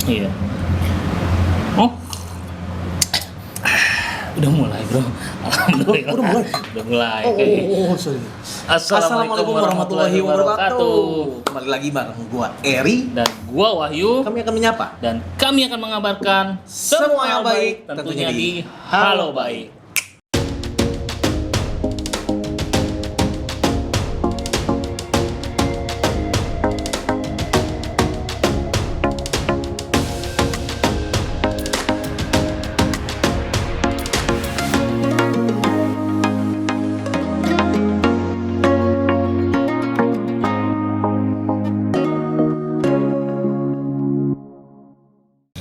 Iya. Oh, udah mulai bro. Alhamdulillah. Udah mulai? Udah mulai. Sorry. Assalamualaikum warahmatullahi wabarakatuh. Kembali lagi bareng gua Eri Dan gua Wahyu. Kami akan menyapa Dan kami akan mengabarkan semua yang baik tentunya tentunya di di Halo Baik.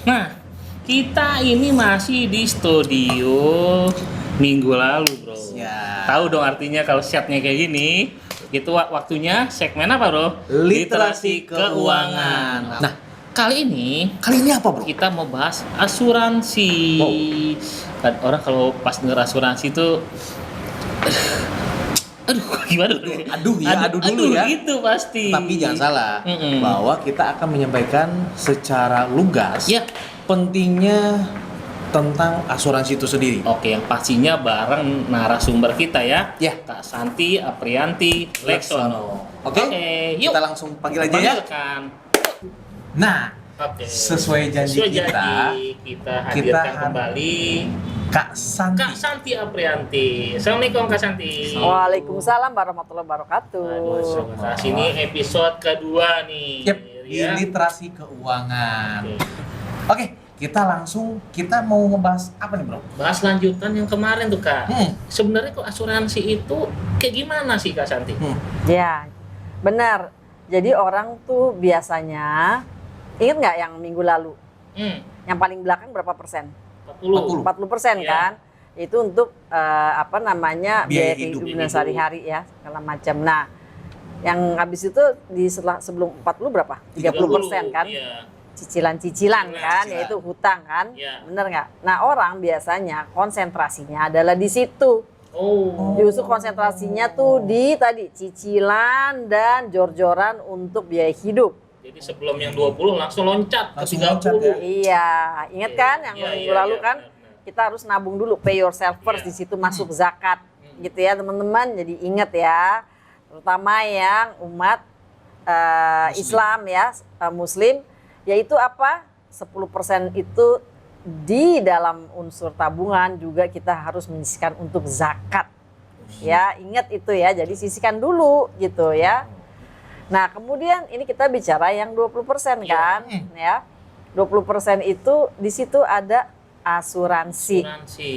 Nah, kita ini masih di studio minggu lalu, bro. Ya. Tahu dong artinya kalau chatnya kayak gini. Itu waktunya segmen apa, bro? Literasi keuangan. Nah, kali ini apa bro? kita mau bahas asuransi. Kan orang kalau pas denger asuransi itu aduh, gimana? Aduh dulu ya. Gitu pasti. Tapi jangan salah bahwa kita akan menyampaikan secara lugas Ya. pentingnya tentang asuransi itu sendiri. Oke, yang pastinya bareng narasumber kita ya. Ya. Kak Santi Aprianti Leksono. Oke, yuk. kita langsung panggil aja ya. Panggilkan. Nah, Oke. sesuai janji kita hadirkan har- kembali Kak Santi. Kak Santi Aprianti. Assalamualaikum Kak Santi. Waalaikumsalam warahmatullahi wabarakatuh. Aduh, Kak, ini episode kedua nih. Yep, di Ya. literasi keuangan. Oke. Oke, kita mau ngebahas apa nih, Bro? Bahas lanjutan yang kemarin tuh Kak. Hmm. Sebenarnya kok asuransi itu kayak gimana sih Kak Santi? Ya, benar. Jadi orang tuh biasanya, ingat nggak yang minggu lalu? Yang paling belakang berapa persen? 40. 40% Iya. kan? Itu untuk biaya Biaya hidup hidup. dan sehari-hari ya, segala macam. Nah, yang habis itu sebelum 40 berapa? 30% kan? Iya. Cicilan-cicilan kan, Cicilan. yaitu hutang kan? Iya. Bener nggak? Nah, orang biasanya konsentrasinya adalah di situ. Oh. Justru konsentrasinya tuh di tadi cicilan dan jor-joran untuk biaya hidup. Jadi sebelum yang 20 langsung loncat ke Langsung 30. loncat ya? Iya, ingat kan yang Iya, minggu iya, lalu iya, kan benar. kita harus nabung dulu, pay yourself first, Iya. di situ masuk zakat. Gitu ya teman-teman. Jadi ingat ya, terutama yang umat Islam ya, Muslim, yaitu apa? 10% itu di dalam unsur tabungan juga kita harus menyisihkan untuk zakat. Ya, ingat itu ya. Jadi sisihkan dulu gitu ya. Nah, kemudian ini kita bicara yang 20% kan, ya. 20% itu di situ ada asuransi. Asuransi.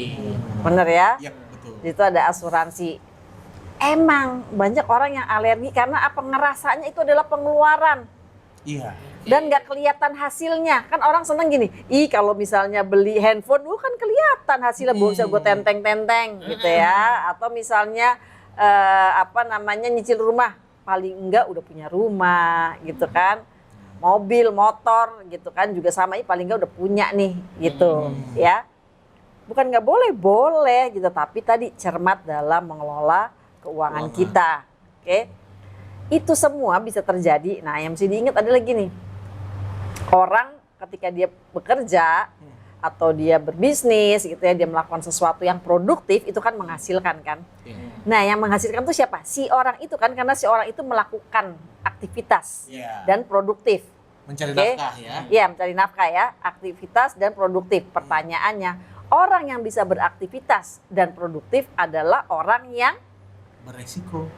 Bener ya? Iya, betul. Di situ ada asuransi. Emang banyak orang yang alergi karena apa? Ngerasanya itu adalah pengeluaran Iya. dan nggak kelihatan hasilnya. Kan orang seneng gini, ih kalau misalnya beli handphone, kan kelihatan hasilnya, bisa gue tenteng-tenteng gitu ya. Atau misalnya nyicil rumah, paling enggak udah punya rumah gitu kan. Mobil, motor gitu kan juga sama, paling enggak udah punya nih gitu ya. Bukan nggak boleh gitu, tapi tadi cermat dalam mengelola keuangan kita. Oke. Itu semua bisa terjadi. Nah, yang mesti diingat ada lagi nih. Orang ketika dia bekerja atau dia berbisnis gitu ya, dia melakukan sesuatu yang produktif, itu kan menghasilkan kan. Nah, yang menghasilkan itu siapa? Si orang itu kan, karena si orang itu melakukan aktivitas Iya. dan produktif. Mencari Oke? nafkah ya. Iya, mencari nafkah ya, aktivitas dan produktif. Pertanyaannya, orang yang bisa beraktivitas dan produktif adalah orang yang Beresiko.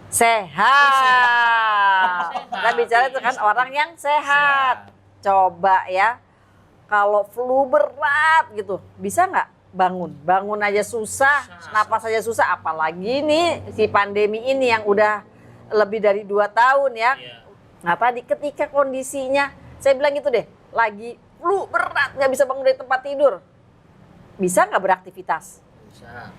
sehat. Kita bicara itu kan orang yang sehat. Coba ya, kalau flu berat gitu, bisa nggak bangun? Bangun aja susah, napas aja susah. Apalagi nih si pandemi ini yang udah lebih dari 2 tahun ya. Iya. Nah tadi ketika kondisinya, saya bilang gitu deh, lagi flu berat, nggak bisa bangun dari tempat tidur. Bisa nggak beraktivitas? Bisa.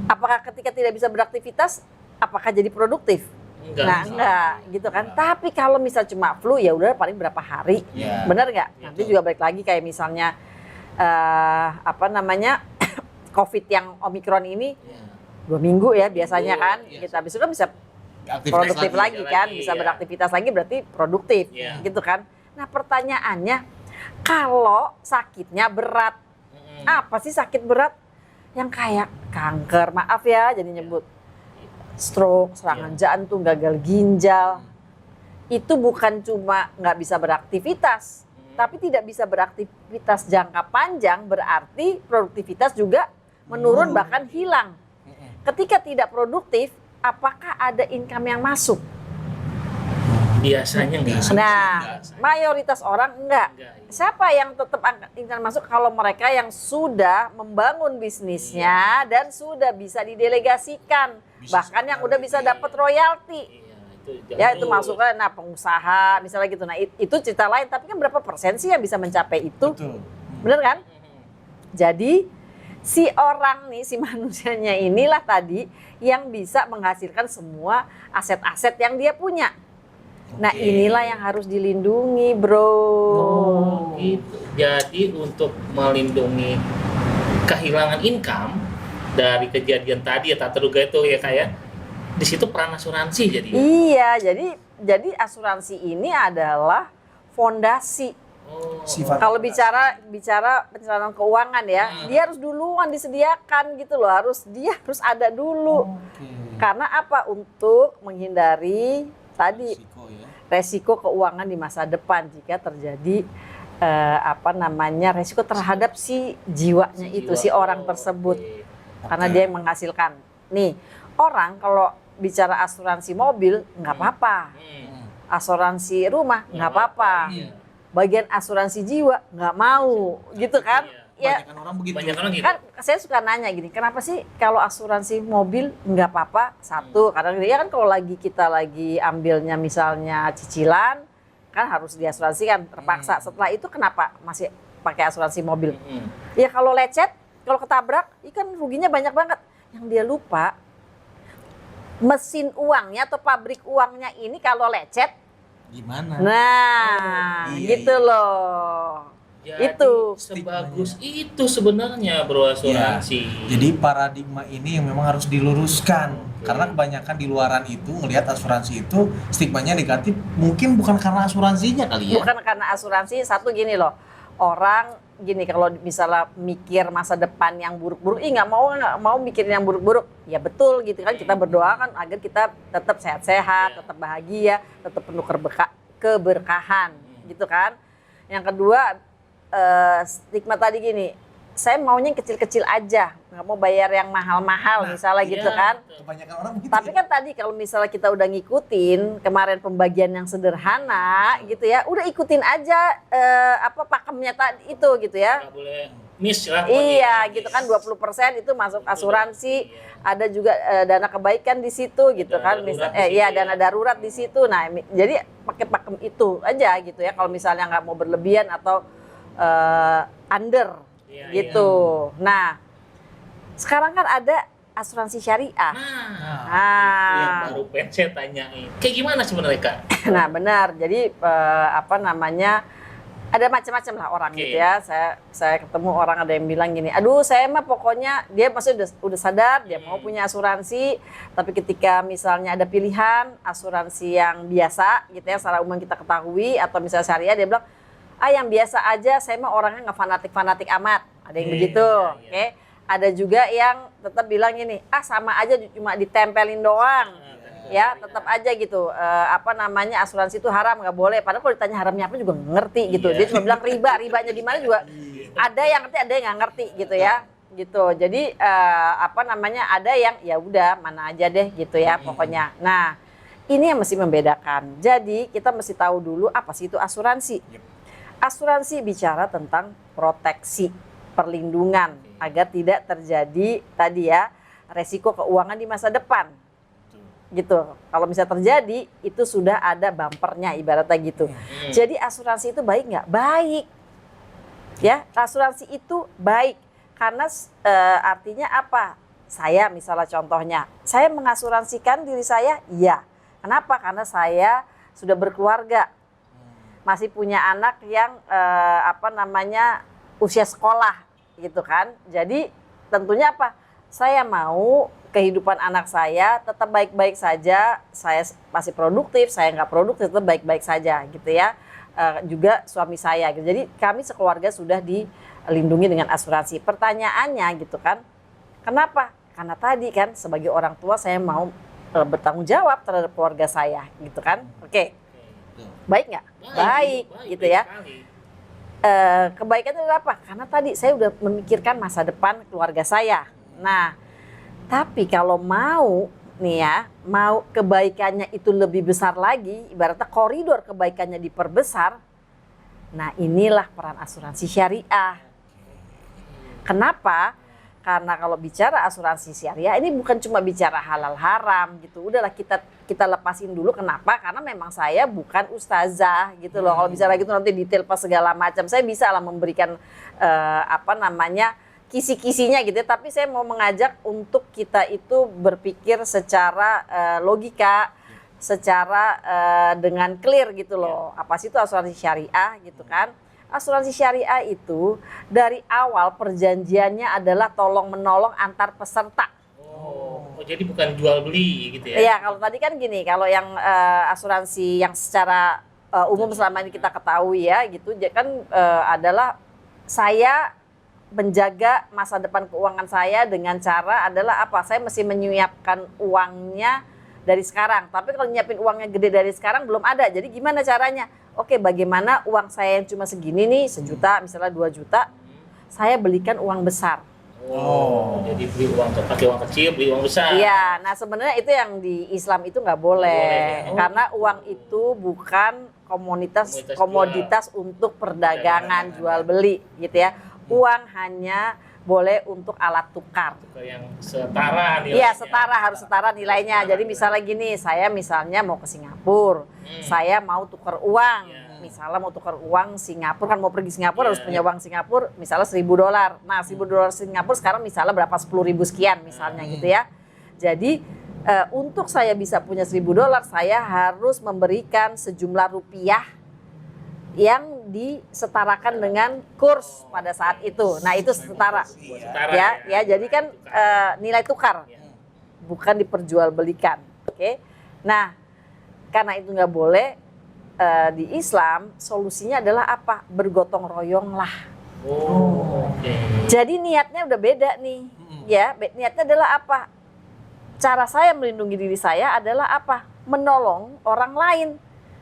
Apakah ketika tidak bisa beraktivitas, apakah jadi produktif? Enggak. Nah, enggak gitu kan. Tapi kalau misal cuma flu, ya udah paling berapa hari. Iya. Benar nggak? Nanti juga balik lagi kayak misalnya COVID yang Omikron ini 2 minggu ya biasanya kan. Iya. Kita habis itu kan bisa Aktivitas produktif lagi kan, lagi, bisa iya. beraktivitas lagi berarti produktif Iya. gitu kan. Nah, pertanyaannya Kalau sakitnya berat, apa sih sakit berat? Yang kayak kanker, maaf ya jadi nyebut, stroke, serangan jantung, gagal ginjal. Itu bukan cuma nggak bisa beraktivitas, tapi tidak bisa beraktivitas jangka panjang berarti produktivitas juga menurun bahkan hilang. Ketika tidak produktif, apakah ada income yang masuk? Biasanya enggak. Nah, mayoritas orang enggak. Siapa yang tetap income masuk? Kalau mereka yang sudah membangun bisnisnya dan sudah bisa didelegasikan, bahkan yang udah bisa dapat royalti. Ya itu masuknya, nah pengusaha misalnya gitu. Nah itu cerita lain, tapi kan berapa persen sih yang bisa mencapai itu? Betul. Bener kan? Jadi si orang nih, si manusianya inilah tadi yang bisa menghasilkan semua aset-aset yang dia punya. Nah inilah yang harus dilindungi, bro. Oh, gitu. Jadi untuk melindungi kehilangan income dari kejadian tadi ya tak terduga itu ya kayak di situ peran asuransi jadi. Iya, jadi asuransi ini adalah fondasi. Kalau bicara pencerahan keuangan ya, dia harus duluan disediakan gitu loh, dia harus ada dulu. Karena apa? Untuk menghindari tadi resiko keuangan di masa depan jika terjadi resiko terhadap si jiwanya itu, si orang tersebut. Karena dia yang menghasilkan. Nih, orang kalau bicara asuransi mobil nggak apa-apa. Asuransi rumah nggak apa-apa. Bagian asuransi jiwa nggak mau, gitu kan? Ya, Banyakan orang begitu. kan saya suka nanya gini, kenapa sih kalau asuransi mobil nggak apa-apa? Satu, karena ya kan kalau kita lagi ambilnya misalnya cicilan, kan harus diasuransikan, terpaksa. Setelah itu kenapa masih pakai asuransi mobil? Ya kalau lecet, kalau ketabrak, ikan ruginya banyak banget. Yang dia lupa, mesin uangnya atau pabrik uangnya ini kalau lecet, gimana? Nah, gitu loh. Jadi, itu sebagus itu sebenarnya bro asuransi. Ya, jadi paradigma ini yang memang harus diluruskan. Karena kebanyakan di luaran itu ngelihat asuransi itu stigmanya negatif. Mungkin bukan karena asuransinya kali ya. Bukan karena asuransi. Satu gini loh, orang gini kalau misalnya mikir masa depan yang buruk-buruk, nggak mau mikirin yang buruk-buruk. Ya betul gitu kan, kita berdoa kan agar kita tetap sehat-sehat, tetap bahagia, tetap penuh keberkahan, gitu kan. Yang kedua, stigma tadi gini, saya maunya yang kecil-kecil aja, nggak mau bayar yang mahal-mahal misalnya gitu kan. Kebanyakan orang begitu. Tapi kan tadi kalau misalnya kita udah ngikutin kemarin pembagian yang sederhana gitu ya, udah ikutin aja pakemnya tadi itu gitu ya. Nggak boleh miss lah. Iya gitu kan, 20% itu masuk asuransi, ada juga dana kebaikan di situ gitu kan, dana darurat di situ. Nah jadi pakai pakem itu aja gitu ya, kalau misalnya nggak mau berlebihan atau under gitu. Nah sekarang kan ada asuransi syariah. Yang baru pengen saya tanyain. Kayak gimana sebenarnya Kak? Nah benar, jadi ada macam-macam lah orang gitu ya. Saya ketemu orang ada yang bilang gini, aduh saya mah pokoknya dia maksudnya udah sadar dia mau punya asuransi, tapi ketika misalnya ada pilihan asuransi yang biasa gitu ya, secara umum kita ketahui, atau misalnya syariah, dia bilang yang biasa aja, saya mah orangnya nggak fanatik amat, ada yang begitu. Oke. Ada juga yang tetap bilang gini, sama aja cuma ditempelin doang. Ya tetap aja gitu, asuransi itu haram, nggak boleh. Padahal kalau ditanya haramnya apa juga nggak ngerti gitu. Dia cuma bilang ribanya di mana juga ada yang ngerti, ada yang nggak ngerti gitu ya. Gitu. Jadi ada yang ya udah mana aja deh gitu ya pokoknya. Nah ini yang mesti membedakan. Jadi kita mesti tahu dulu apa sih itu asuransi. Asuransi bicara tentang proteksi, perlindungan agar tidak terjadi tadi ya resiko keuangan di masa depan. Gitu. Kalau misalnya terjadi itu sudah ada bumpernya ibaratnya gitu. Jadi asuransi itu baik nggak? Baik. Ya, asuransi itu baik karena artinya apa? Saya misalnya contohnya, saya mengasuransikan diri saya, iya. Kenapa? Karena saya sudah berkeluarga. Masih punya anak yang usia sekolah gitu kan. Jadi tentunya apa? Saya mau kehidupan anak saya tetap baik-baik saja, saya masih produktif, saya nggak produktif tetap baik-baik saja gitu ya. juga suami saya gitu. Jadi kami sekeluarga sudah dilindungi dengan asuransi. Pertanyaannya gitu kan, kenapa? Karena tadi kan sebagai orang tua saya mau bertanggung jawab terhadap keluarga saya gitu kan. Oke. Baik nggak? Baik gitu ya. Sekali. Kebaikannya adalah apa? Karena tadi saya udah memikirkan masa depan keluarga saya. Nah, tapi kalau mau nih ya, mau kebaikannya itu lebih besar lagi, ibaratnya koridor kebaikannya diperbesar. Nah, inilah peran asuransi syariah. Kenapa? Karena kalau bicara asuransi syariah ini bukan cuma bicara halal haram gitu. Udahlah kita lepasin dulu. Kenapa? Karena memang saya bukan ustazah gitu loh. Kalau bicara gitu nanti detail pas segala macam. Saya bisa lah memberikan kisi-kisinya gitu. Tapi saya mau mengajak untuk kita itu berpikir secara logika, secara dengan clear gitu loh. Apa sih itu asuransi syariah gitu kan? Asuransi syariah itu dari awal perjanjiannya adalah tolong menolong antar peserta. Oh, jadi bukan jual beli gitu ya? Iya, kalau tadi kan gini, kalau yang asuransi yang secara umum selama ini kita ketahui ya gitu, kan adalah saya menjaga masa depan keuangan saya dengan cara adalah apa? Saya mesti menyiapkan uangnya dari sekarang. Tapi kalau nyiapin uangnya gede dari sekarang belum ada. Jadi gimana caranya? Oke, bagaimana uang saya yang cuma segini nih, 1 juta, misalnya 2 juta, saya belikan uang besar. Oh, jadi beli uang pakai uang kecil, beli uang besar. Iya, nah sebenarnya itu yang di Islam itu nggak boleh. Boleh. Karena uang itu bukan komoditas untuk perdagangan jual beli gitu ya. Uang hanya boleh untuk alat tukar. Yang setara nilainya. Iya, setara, harus setara nilainya. Jadi misalnya gini, saya misalnya mau ke Singapura, saya mau tukar uang. Misalnya mau tukar uang Singapura, kan mau pergi Singapura harus punya uang Singapura, misalnya $1.000. Nah, $1.000 Singapura sekarang misalnya berapa? 10.000 sekian misalnya gitu ya. Jadi untuk saya bisa punya $1.000, saya harus memberikan sejumlah rupiah yang disetarakan dengan kurs pada saat itu. Nah, itu setara. Ya, jadi kan nilai tukar. Bukan diperjualbelikan. Oke. Nah, karena itu nggak boleh, di Islam solusinya adalah apa? Bergotong royong lah. Oh, oke. Jadi niatnya udah beda nih. Ya, niatnya adalah apa? Cara saya melindungi diri saya adalah apa? Menolong orang lain.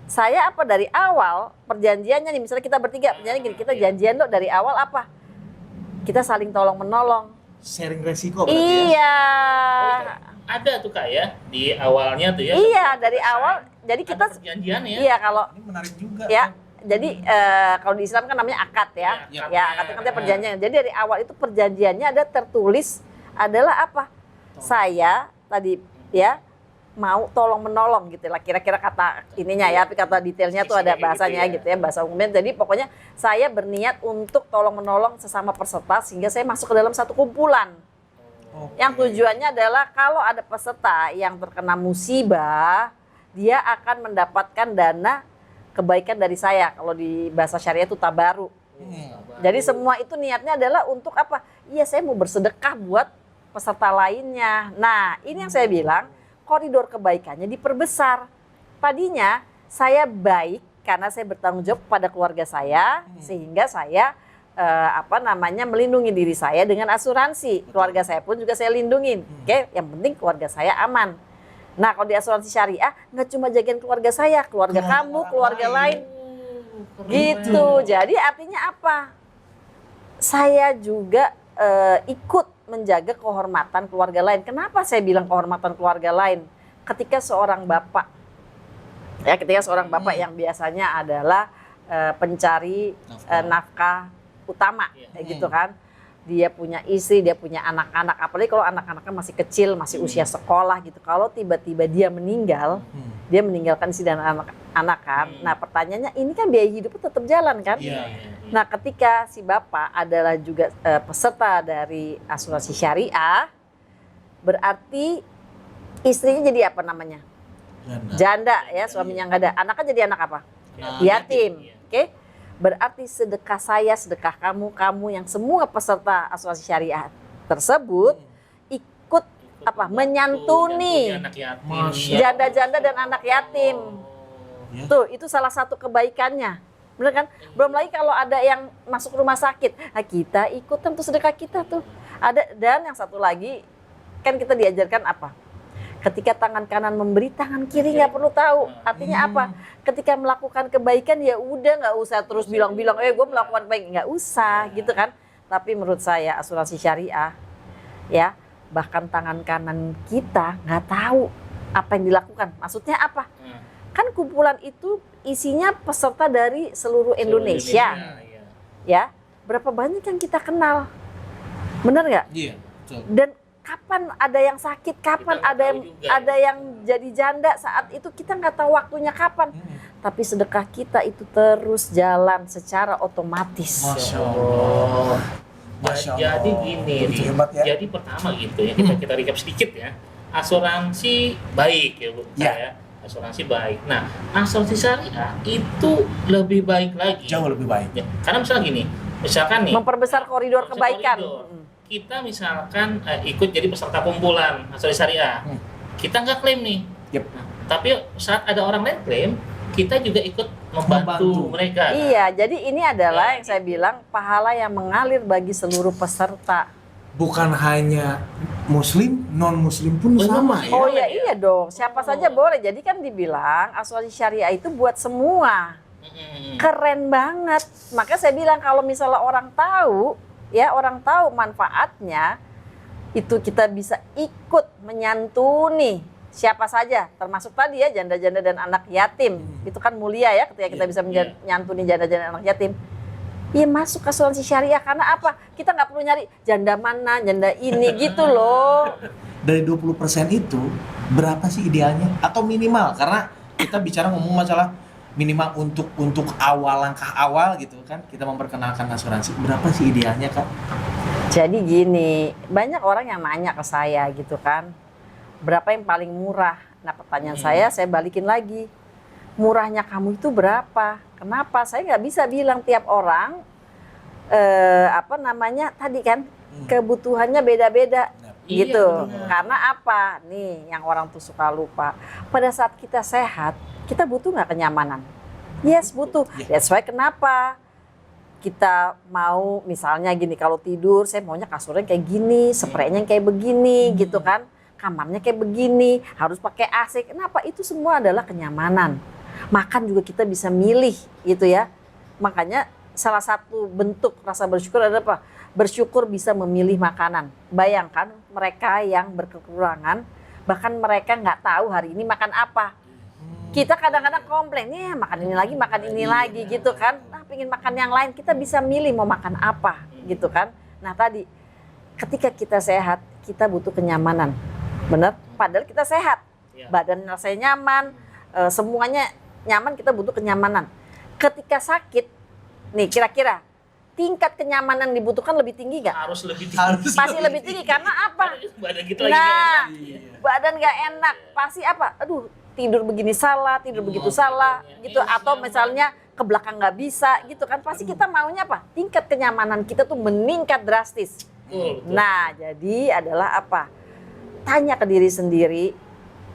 Saya apa dari awal perjanjiannya nih, misalnya kita bertiga perjanjian gini, kita janjian loh dari awal apa? Kita saling tolong menolong. Sharing resiko berarti Iya. Ada tuh Kak ya di awalnya tuh ya. Iya, dari awal. Jadi kita perjanjian ya. Iya, kalau Ini menarik juga. ya. Jadi kalau di Islam kan namanya akad ya. Ya, Ya, akad itu kan perjanjian. Jadi dari awal itu perjanjiannya ada tertulis adalah apa? Saya tadi ya mau tolong menolong gitu lah, kira-kira kata ininya ya, tapi kata detailnya tuh ada bahasanya gitu ya, bahasa umumnya. Jadi pokoknya saya berniat untuk tolong menolong sesama peserta sehingga saya masuk ke dalam satu kumpulan. Yang tujuannya adalah kalau ada peserta yang terkena musibah, dia akan mendapatkan dana kebaikan dari saya. Kalau di bahasa syariah itu tabaru. Jadi semua itu niatnya adalah untuk apa? Iya, saya mau bersedekah buat peserta lainnya. Nah, ini yang saya bilang, koridor kebaikannya diperbesar. Tadinya saya baik karena saya bertanggung jawab pada keluarga saya, sehingga saya melindungi diri saya dengan asuransi. Keluarga saya pun juga saya lindungin. Oke, yang penting keluarga saya aman. Nah, kalau di asuransi syariah nggak cuma jagain keluarga saya, keluarga kamu, keluarga lain. Gitu. Jadi artinya apa? Saya juga ikut menjaga kehormatan keluarga lain. Kenapa saya bilang kehormatan keluarga lain? Ketika seorang bapak yang biasanya adalah pencari nafkah utama, gitu kan. Dia punya istri, dia punya anak-anak. Apalagi kalau anak-anaknya masih kecil, masih usia sekolah gitu. Kalau tiba-tiba dia meninggal, dia meninggalkan istri dan anak-anak kan. Nah, pertanyaannya ini kan biaya hidupnya tetap jalan kan? Nah, ketika si bapak adalah juga peserta dari asuransi syariah, berarti istrinya jadi apa namanya? Janda ya, suaminya nggak ada. Anaknya jadi anak apa? Yatim. Oke? Berarti sedekah saya, sedekah kamu, yang semua peserta asuransi syariah tersebut ikut apa? Menyantuni janda-janda dan anak yatim. Tuh, itu salah satu kebaikannya. bener kan? Belum lagi kalau ada yang masuk rumah sakit, nah kita ikutan tuh sedekah kita tuh. Ada, dan yang satu lagi kan kita diajarkan apa? Ketika tangan kanan memberi, tangan kiri nggak perlu tahu. Artinya apa? Ketika melakukan kebaikan ya udah, nggak usah terus bilang-bilang, gue melakukan baik, nggak usah gitu kan. Tapi menurut saya asuransi syariah, ya bahkan tangan kanan kita nggak tahu apa yang dilakukan. Maksudnya apa? Kan kumpulan itu isinya peserta dari seluruh Indonesia. Iya. Ya, berapa banyak yang kita kenal, benar nggak? Iya, betul. Dan kapan ada yang sakit, kapan Kita nggak ada tahu yang juga, ada yang jadi janda, saat itu kita nggak tahu waktunya kapan. Tapi sedekah kita itu terus jalan secara otomatis. Masya Allah. Masya Allah. Jadi gini, Itu Ri. hebat ya. Jadi pertama gitu ya, kita recap sedikit ya. Asuransi baik ya Bu, Ya. asuransi baik. Nah, asuransi syariah itu lebih baik lagi. Jauh lebih baik. Ya, karena misalnya gini, misalkan nih Memperbesar koridor Memperbesar kebaikan. koridor. Kita misalkan ikut jadi peserta kumpulan asuransi syariah, kita nggak klaim nih. Yep. Nah, tapi saat ada orang lain klaim, kita juga ikut membantu Membantu. mereka. Iya, jadi ini adalah Ya, yang saya bilang pahala yang mengalir bagi seluruh peserta. Bukan hanya muslim, non muslim pun Oh, sama ya. Oh Boleh ya, ya? iya dong. Siapa saja boleh. Jadi kan dibilang asuransi syariah itu buat semua. Keren banget. Makanya saya bilang kalau misalnya orang tahu, ya orang tahu manfaatnya, itu kita bisa ikut menyantuni siapa saja, termasuk tadi ya janda-janda dan anak yatim. Itu kan mulia ya ketika kita bisa menyantuni janda-janda dan anak yatim. Iya, masuk ke asuransi syariah karena apa? Kita nggak perlu nyari janda mana, janda ini gitu loh. Dari 20% itu berapa sih idealnya atau minimal? Karena kita bicara ngomong masalah minimal untuk awal, langkah awal gitu kan, kita memperkenalkan asuransi. Berapa sih idealnya, Kak? Jadi gini, banyak orang yang nanya ke saya gitu kan, berapa yang paling murah? Nah pertanyaan saya balikin lagi, murahnya kamu itu berapa? Kenapa? Saya nggak bisa bilang tiap orang, tadi kan, kebutuhannya beda-beda. Iya, Gitu. benar. Karena apa? Nih yang orang tuh suka lupa. Pada saat kita sehat, kita butuh nggak kenyamanan? Yes, butuh. That's why kenapa kita mau misalnya gini, kalau tidur saya maunya kasurnya kayak gini, spraynya kayak begini gitu kan. Kamarnya kayak begini, harus pakai AC. Kenapa? Itu semua adalah kenyamanan. Makan juga kita bisa milih gitu ya. Makanya salah satu bentuk rasa bersyukur adalah apa? Bersyukur bisa memilih makanan. Bayangkan mereka yang berkekurangan, bahkan mereka nggak tahu hari ini makan apa. Kita kadang-kadang komplain, ya makan ini lagi gitu kan. Nah, pengen makan yang lain, kita bisa milih mau makan apa gitu kan. Nah tadi, ketika kita sehat, kita butuh kenyamanan. Bener? Padahal kita sehat. Ya. Badan rasanya nyaman, semuanya nyaman, kita butuh kenyamanan. Ketika sakit, nih kira-kira tingkat kenyamanan dibutuhkan lebih tinggi nggak? Harus lebih tinggi. Harus. Pasti lebih tinggi karena apa? Badan kita lagi Nah, enak. badan nggak enak, pasti apa? Aduh, tidur begini salah, tidur begitu salah, gitu. Atau misalnya ke belakang nggak bisa, gitu kan? Pasti kita maunya apa? Tingkat kenyamanan kita tuh meningkat drastis. Betul. Nah, jadi adalah apa? Tanya ke diri sendiri,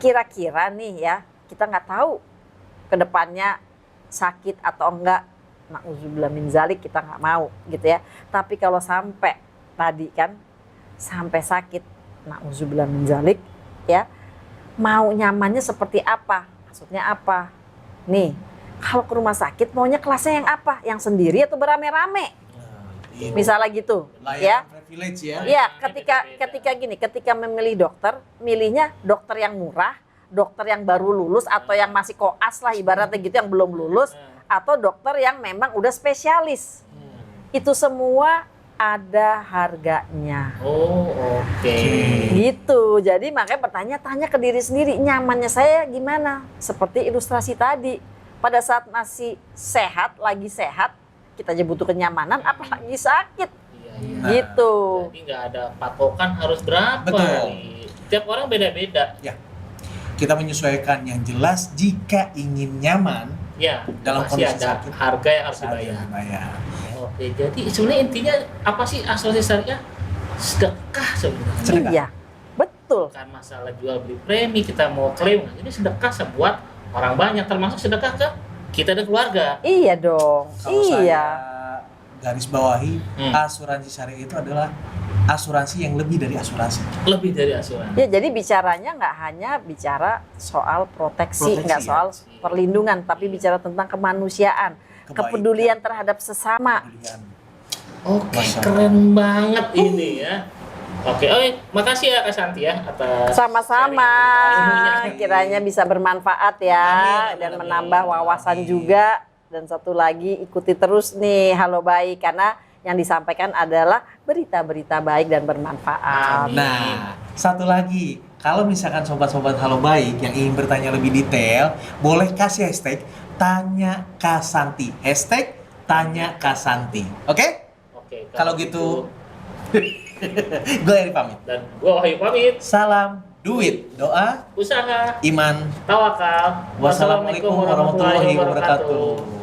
kira-kira nih ya, kita nggak tahu ke depannya sakit atau enggak. Na'udzubillah min zalik, kita nggak mau gitu ya. Tapi kalau sampai tadi kan, sampai sakit, na'udzubillah min zalik ya, mau nyamannya seperti apa? Maksudnya apa? Nih, kalau ke rumah sakit maunya kelasnya yang apa? Yang sendiri atau beramai-ramai? Misalnya gitu, ya. Layanan privilege ya. Iya, Beda-beda. ketika memilih dokter, milihnya dokter yang murah, dokter yang baru lulus atau yang masih koas lah ibaratnya gitu, yang belum lulus, atau dokter yang memang udah spesialis. Itu semua ada harganya. Oh, oke. Gitu. Jadi makanya tanya ke diri sendiri, nyamannya saya gimana? Seperti ilustrasi tadi. Pada saat masih sehat, lagi sehat, kita aja butuh kenyamanan, apalagi sakit. Iya. Gitu. Jadi nggak ada patokan harus berapa. Betul. Nih. Tiap orang beda-beda. Ya. Kita menyesuaikan yang jelas jika ingin nyaman Ya, dalam masih kondisi ada sakit, harga yang harus saat dibayar. dibayar. Oke, jadi sebenarnya intinya apa sih asuransi syariah? Sedekah sebenarnya. Sedekah. Iya. Betul. Bukan masalah jual beli premi, kita mau klaim. Jadi sedekah sebuat orang banyak, termasuk sedekah ke kita dan keluarga. Iya dong. Kalau Iya. saya garis bawahi, asuransi syariah itu adalah asuransi yang lebih dari asuransi. Lebih dari asuransi. Ya, jadi bicaranya nggak hanya bicara soal proteksi, Proteksi, nggak ya. soal perlindungan, tapi bicara tentang kemanusiaan, Kebaikan. kepedulian terhadap sesama. Kemudian, Oke, Masya Allah. keren banget ini ya. Oke, makasih ya Kak Santi ya atas Sama-sama, sharing ilmunya. kiranya bisa bermanfaat ya Amin, dan amin, menambah amin. wawasan juga. Dan satu lagi, ikuti terus nih Halo Baik, karena yang disampaikan adalah berita-berita baik dan bermanfaat. Amin. nah, satu lagi, kalau misalkan sobat-sobat Halo Baik yang ingin bertanya lebih detail, boleh kasih hashtag Tanya Kasanti. Hashtag Tanya Kasanti. Oke? Oke, Kalau gitu, gue Eri pamit. dan gua Wahyu pamit. Salam, duit, doa, Usaha, iman. tawakal. Wassalamualaikum warahmatullahi wabarakatuh.